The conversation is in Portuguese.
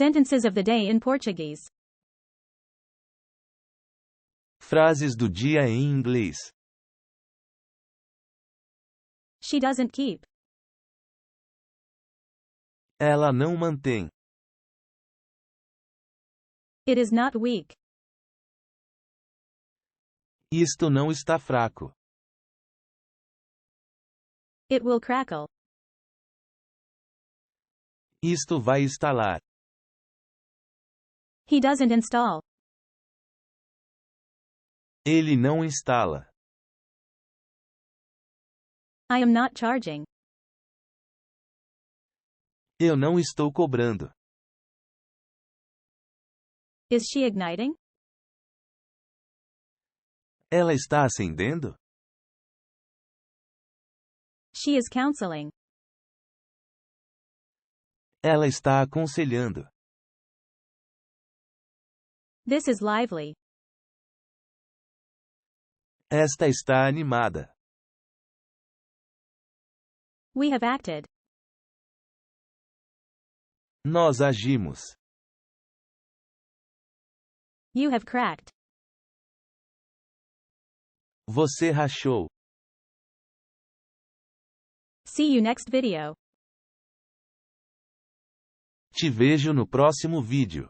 Sentences of the day in Portuguese. Frases do dia em inglês. She doesn't keep. Ela não mantém. It is not weak. Isto não está fraco. It will crackle. Isto vai estalar. He doesn't install. Ele não instala. I am not charging. Eu não estou cobrando. Is she igniting? Ela está acendendo? She is counseling. Ela está aconselhando. This is lively. Esta está animada. We have acted. Nós agimos. You have cracked. Você rachou. See you next video. Te vejo no próximo vídeo.